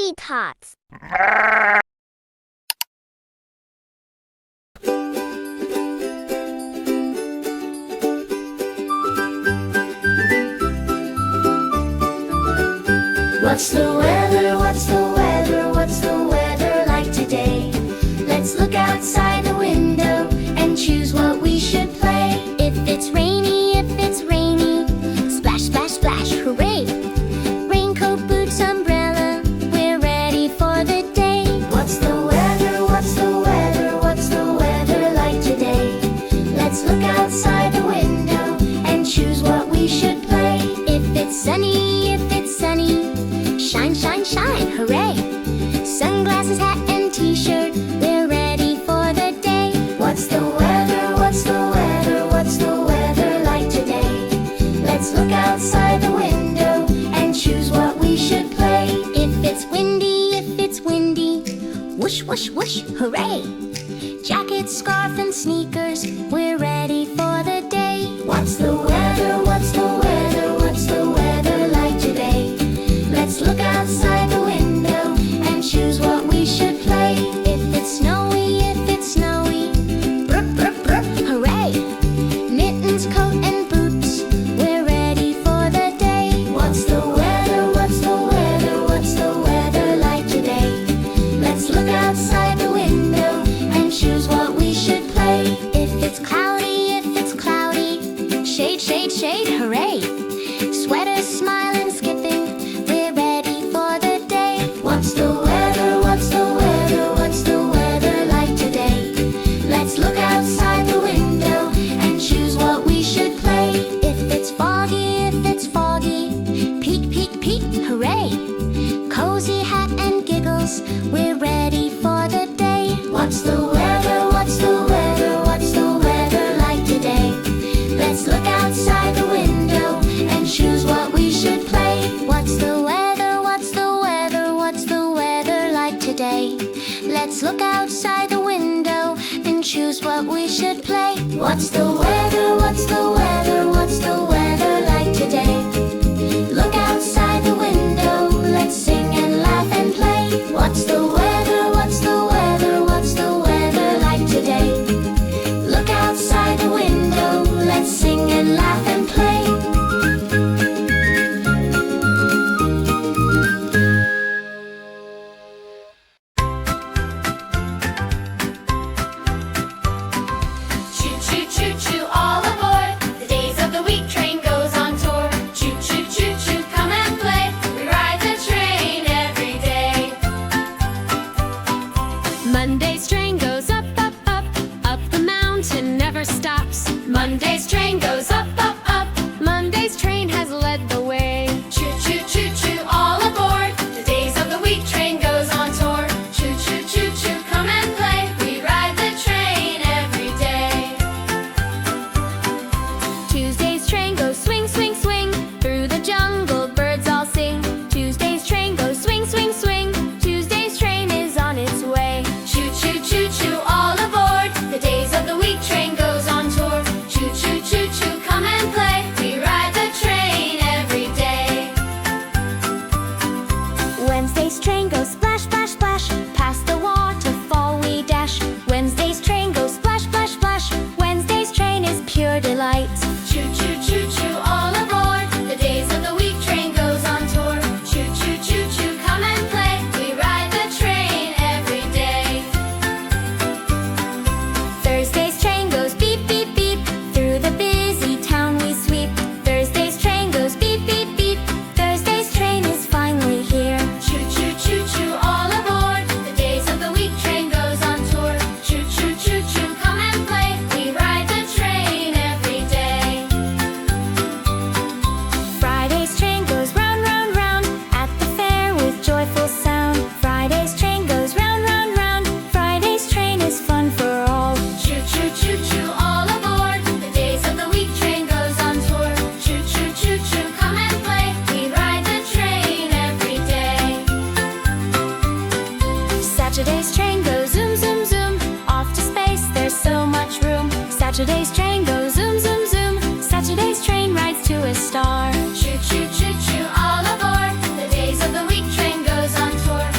LambyTots. What's the weather, what's the weather, what's the weather like today? Let's look outside the window and choose what we should play. If it's rainy, splash, splash, splash, hooray! Raincoat, boots, umbrella, we're ready for the day. What's the weather, what's the weather, what's the weather like today? Let's look outside the window and choose what we should play. If it's sunny, shine, shine, shine, hooray! Sunglasses, hat, and t-shirt, we're ready for the day. What's the weather, what's the weather, what's the weather like today? Let's look outside the window and choose what we should play. If it's windy, whoosh, whoosh, whoosh, hooray! Jacket, scarf, and sneakers, we're ready for the day. What's the weather, what's the weather, what's the weather like today? Let's look outside the window and choose what we should play. If it's snowy, brook, brook, brook, hooray! Mittens, coat, and boots, we're ready for the day. What's the weather, what's the weather, what's the weather like today? Let's look outside the window and choose what we should play. If it's cloudy, shade, shade, shade, hooray! Sweaters, smile, and skipping, we're ready for the day. What's the weather, what's the weather, what's the weather like today? Let's look outside the window and choose what we should play. If it's foggy, peek, peek, peek, hooray! Cozy hat and giggles, we're ready for the day. What's the weather, what's the weather, what's the weather like today? Let's look outside the window and choose what we should play. What's the weather, what's the weather, what's the weather like today? Let's look outside the window and choose what we should play. What's the weather, what's the weather, what's the weather like today? Look outside the window, let's sing and laugh and play. What's the weather, what's the weather, what's the weather like today? Look outside the window, let's sing and laugh and play. Choo-choo-choo-choo, all aboard! The days of the week train goes on tour. Choo-choo-choo-choo, come and play. We ride the train every day. Monday's train goes up, up, up, up the mountain, never stops. Monday's train goes up, up, up. Monday's train has led the way. Choo-choo-choo-choo, all aboard! The days of the week train goes on tour. Choo-choo-choo-choo, come and play. We ride the train every day. Tuesday's train goes swing, swing, swing. Through the jungle, birds all sing. Tuesday's train goes swing, swing, swing. Tuesday's train is on its way. Choo-choo-choo-choo, all aboard! The days of the week train goes on tour. Choo-choo-choo-choo, come and play. We ride the train every day. Wednesday's train goes splash, splash, splash. Past the waterfall we dash. Wednesday's train goes splash, splash, splash. Wednesday's train is pure delight. Choo-choo-choo-choo, all aboard! The days of the week train goes on tour. Choo-choo-choo-choo, come and play. We ride the train every day. Thursday's train goes beep, beep, beep. Through the busy town we sweep. Thursday's train goes beep, beep, beep. Thursday's train is finally here. Choo-choo-choo-choo, all aboard! The days of the week train goes on tour. Choo-choo-choo-choo, come and play. We ride the train every day. Friday's train goes round, round, round. At the fair with joyful sound. Friday's train goes round, round, round. Friday's train is fun for all. Choo-choo-choo-choo, all aboard! The days of the week train goes on tour. Choo-choo-choo-choo, come and play. We ride the train every day. Saturday's train goes zoom, zoom, zoom. Off to space, there's so much room. Saturday's train goes zoom, zoom, zoom. Saturday's train rides to a star. Choo-choo-choo-choo, all aboard! The days of the week train goes on tour.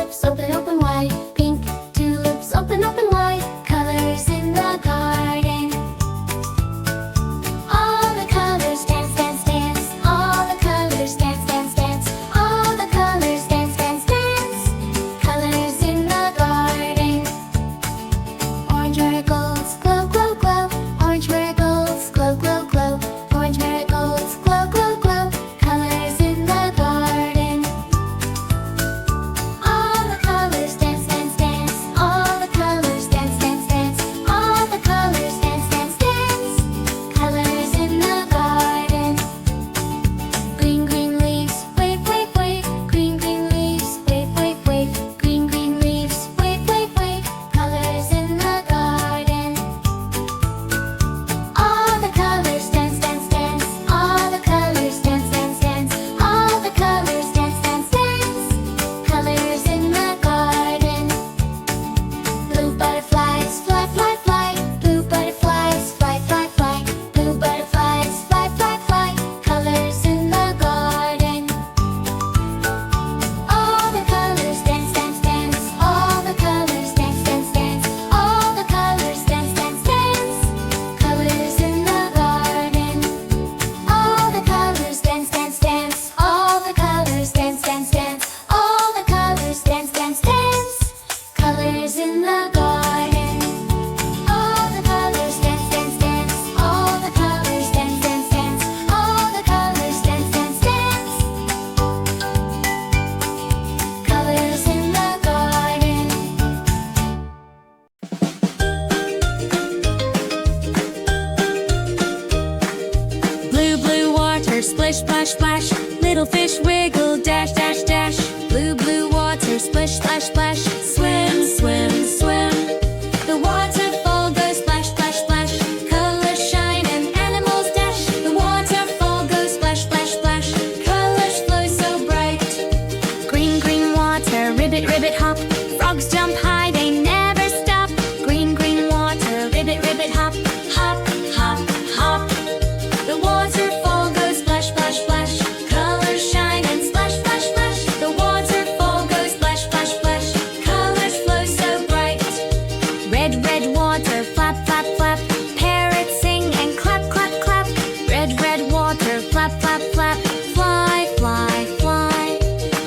tulips open, open wide. Pink tulips open, open wide. Colors in the garden. All the colors dance, dance, dance. All the colors dance, dance, dance. All the colors dance, dance, dance. Colors in the garden. Orange marigolds glow, glow, glow. Orange marigolds glow, glow, glow. Orange marigolds glow, glow, glow. Colors in the garden. All the colors dance, dance, dance. All the colors dance, dance, dance. All the colors dance, dance, dance. Colors in the garden. Green, green leaves, wave, wave, wave. Green, green leaves, wave, wave, wave. Green, green leaves, wave, wave, wave. Colors in the garden. All the colors dance, dance, dance. All the colors dance, dance, dance. All the colors dance, dance, dance. Colors in the garden. Blue butterflies fly, fly, fly. Blue butterflies fly, fly, fly. Blue butterflies fly, fly, fly. Colors in the garden. All the colors dance, dance, dance. All the colors dance, dance, dance. All the colors dance, dance, dance. Colors in the garden. All the colors dance, dance, dance. All the colors dance, dance, dance. All the colors dance, dance, dance. Colors in the garden. All the colors dance, dance, dance. All the colors dance, dance, dance. All the colors dance, dance, dance. Colors in the garden. Blue, blue water, splish, splash, splash. Little fish wiggle, dash, dash, dash. Blue, blue water, splish, splash, splash. Swim, swim, swim. The waterfall goes splash, splash, splash. Colors shine and animals dash. The waterfall goes splash, splash, splash. Colors flow so bright. Green, green water, ribbit, ribbit, hop. Frogs jump high, they never stop. Green, green water, ribbit, ribbit, hop. Hop, hop, hop. The waterfall goes splash, splash, splash. Colors shine and splash, splash, splash. The waterfall goes splash, splash, splash. Colors flow so bright. Red, red water, flap, flap, flap. Parrots sing and clap, clap, clap. Red, red water, flap, flap, flap. Fly, fly, fly.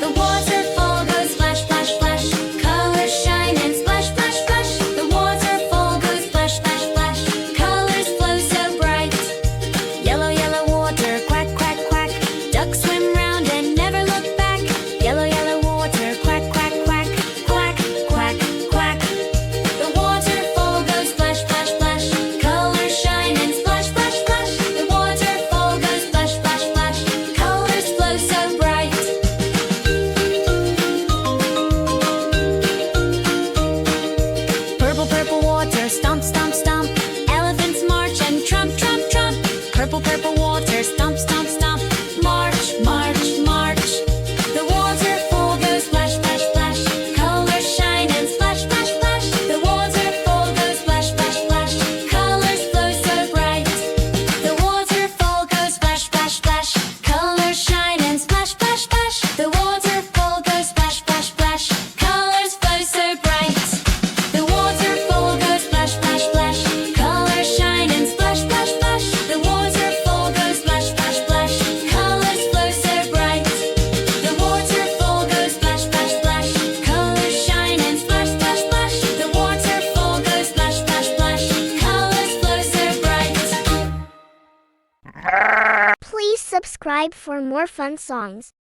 The waterfall goes splash, splash, splash. Colors shine and splash, splash, splash. The waterfall goes splash, splash, splash. Colors flow so bright. Yellow, yellow water, quack, quack, quack. Ducks swim round and never look back. Yellow, yellow water, quack, quack, quack. Quack, quack, quack. The waterfall goes splash, splash, splash. Colors shine and splash, splash, splash. The waterfall goes splash, splash, splash. Colors flow so bright. Purple, purple water, stomp, stomp, stomp. Elephants march and trump, trump, trump. Purple, purple water, stomp, stomp, stomp. March, march, march. The waterfall goes splash, splash, splash. Colors shine and splash, splash, splash. The waterfall goes splash, splash, splash. Colors flow so bright. The waterfall goes splash, splash, splash. Colors shine and splash, splash, splash. The waterfall goes splash, splash, splash. Colors flow so bright. The waterfall goes splash, splash, splash. Colors shine and splash, splash, splash. The waterfall goes splash, splash, splash. Colors flow so bright. The waterfall goes splash, splash, splash. Colors shine and splash, splash, splash. The waterfall goes splash, splash, splash. Colors flow so bright. Please subscribe for more fun songs.